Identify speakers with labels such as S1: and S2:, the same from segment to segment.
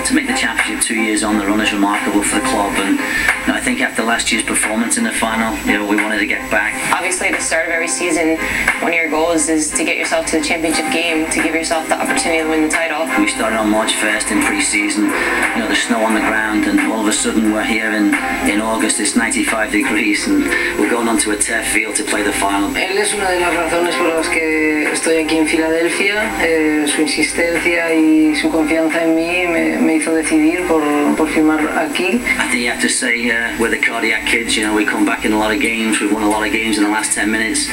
S1: to make the championship 2 years on the run is remarkable for the club, and I think after last year's performance in the final, we wanted to get back.
S2: Obviously, at the start of every season, one of your goals is to get yourself to the championship game, to give yourself the opportunity to win the title.
S1: We started on March 1st in pre-season, the snow on the ground, and all of a sudden we're here in August, it's 95 degrees, and we're going onto a turf field to play the final.
S3: Él es una de las razones por las que estoy aquí en Filadelfia. Su insistencia y su confianza en mí me hizo decidir por firmar aquí.
S1: I think you have to say we're the cardiac kids. We come back in a lot of games. We've won a lot of games in the last 10 minutes.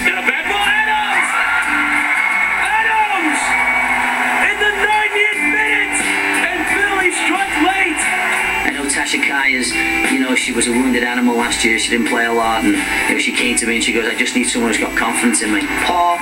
S1: TASHA is, she was a wounded animal last year. She didn't play a lot, and she came to me and she goes, I just need someone who's got confidence in me.
S2: Paul,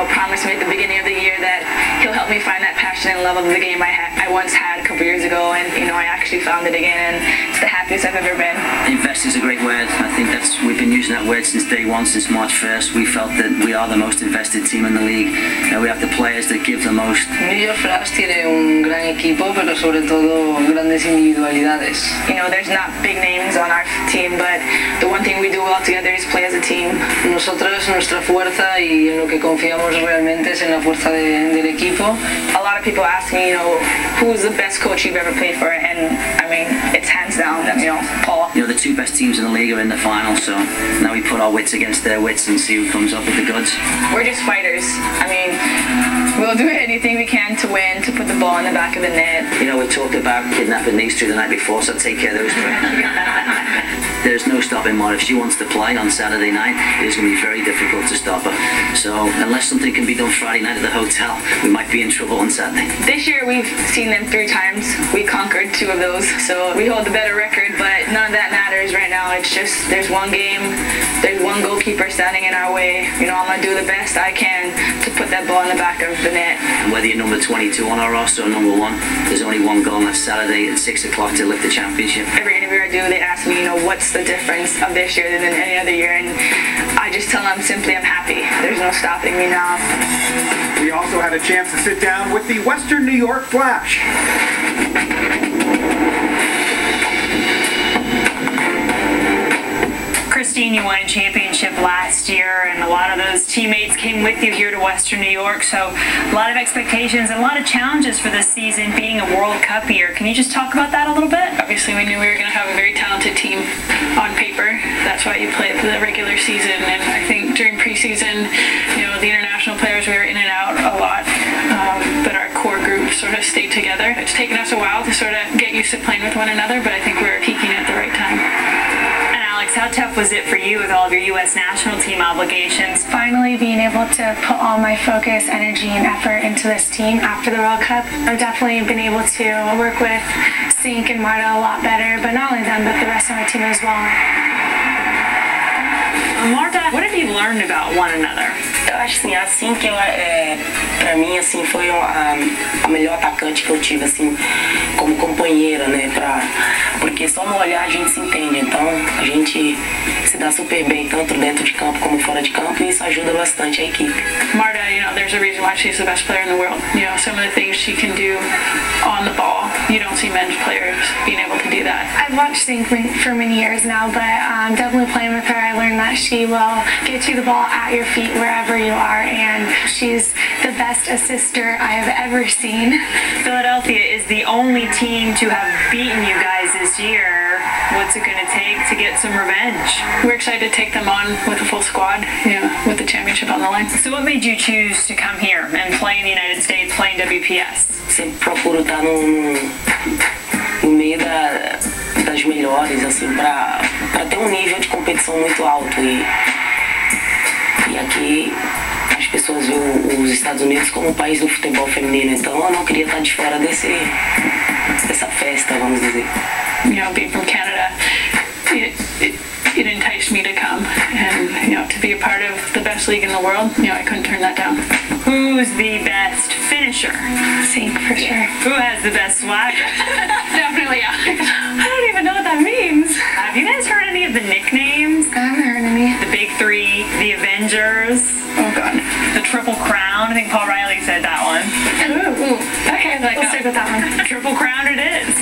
S2: promised me at the beginning of the year that he'll help me find that passion and love of the game I once had a couple years ago, and I actually found it again, and it's the happiest I've ever been.
S1: Invest is a great word. I think we've been using that word since day one, since March 1st. We felt that we are the most invested team in the league. We have the players that give the most.
S3: New York Flash tiene un gran equipo, pero sobre todo grandes individualidades.
S2: There's not big names on our team, but the one thing we do well together is play as a team.
S3: Nosotros, nuestra fuerza y en lo que confiamos realmente es en la fuerza del equipo.
S2: A lot of people ask me, who's the best coach you've ever played for, and I mean, it's hands down, Paul.
S1: The two best teams in the league are in the final, so now we put our wits against their wits and see who comes up with the goods.
S2: We're just fighters. I mean, we'll do anything we can to win, to put the ball in the back of the net.
S1: We talked about kidnapping these two the night before, so take care of those two. There's no stopping Marta. If she wants to play on Saturday night, it is going to be very difficult to stop her. So unless something can be done Friday night at the hotel, we might be in trouble on Saturday.
S2: This year we've seen them 3 times. We conquered 2 of those, so we hold the better record, but none of that matters right now. It's just there's one game, there's one goalkeeper standing in our way. I'm going to do the best I can to put that ball in the back of the net.
S1: And whether you're number 22 on our roster or number 1, there's only one goal on that Saturday at 6 o'clock to lift the championship.
S2: Every interview I do, they ask me, what's the difference of this year than any other year, and I just tell them simply I'm happy. There's no stopping me now.
S4: We also had a chance to sit down with the Western New York Flash.
S5: Christine, you won a championship last year, and a lot of those teammates came with you here to Western New York, so a lot of expectations and a lot of challenges for this season being a World Cup year. Can you just talk about that a little bit?
S6: Obviously, we knew we were going to have a very talented team on paper. That's why you play for the regular season, and I think during preseason, the international players, we were in and out a lot, but our core group sort of stayed together. It's taken us a while to sort of get used to playing with one another, but I think we were peaking at the right time.
S5: How tough was it for you with all of your U.S. national team obligations?
S7: Finally being able to put all my focus, energy, and effort into this team after the World Cup. I've definitely been able to work with Sink and Marta a lot better, but not only them, but the rest of my team as well.
S5: Marta, what have you learned about one another?
S8: Eu acho assim, a Sink, pra mim, assim, foi a melhor atacante que eu tive, assim, como companheira, né, porque só no olhar a gente se entende, então a gente se dá super bem, tanto dentro de campo como fora de campo, e isso ajuda bastante a equipe.
S6: Marta, there's a reason why she's the best player in the world. Some of the things she can do on the ball, you don't see men's players being able to do that.
S7: I've watched Sink for many years now, but definitely playing with her, I learned that she will get you the ball at your feet wherever you are, and she's the best assister I have ever seen.
S5: Philadelphia is the only team to have beaten you guys this year. What's it going to take to get some revenge?
S6: We're excited to take them on with a full squad, with the championship on the line.
S5: So what made you choose to come here and play in the United States, playing WPS?
S8: Sempre procuro estar no meio das melhores, assim, pra ter nível de competição muito alto, e aqui as pessoas veem os Estados Unidos como um país do futebol feminino, então eu não queria estar de fora dessa festa, vamos dizer.
S6: Being from Canada, it enticed me to come, and to be a part of the best league in the world, I couldn't turn that down.
S5: Who's the best finisher?
S7: Sink, for sure.
S5: Who has the best swagger?
S6: Definitely, yeah.
S5: I don't even know what that means. Have you guys heard any of the nicknames?
S7: I haven't heard any.
S5: The Big Three, the Avengers.
S6: Oh God.
S5: The Triple Crown. I think Paul Riley said that one.
S7: Ooh. Okay, we'll stick with that one.
S5: Triple Crown it is.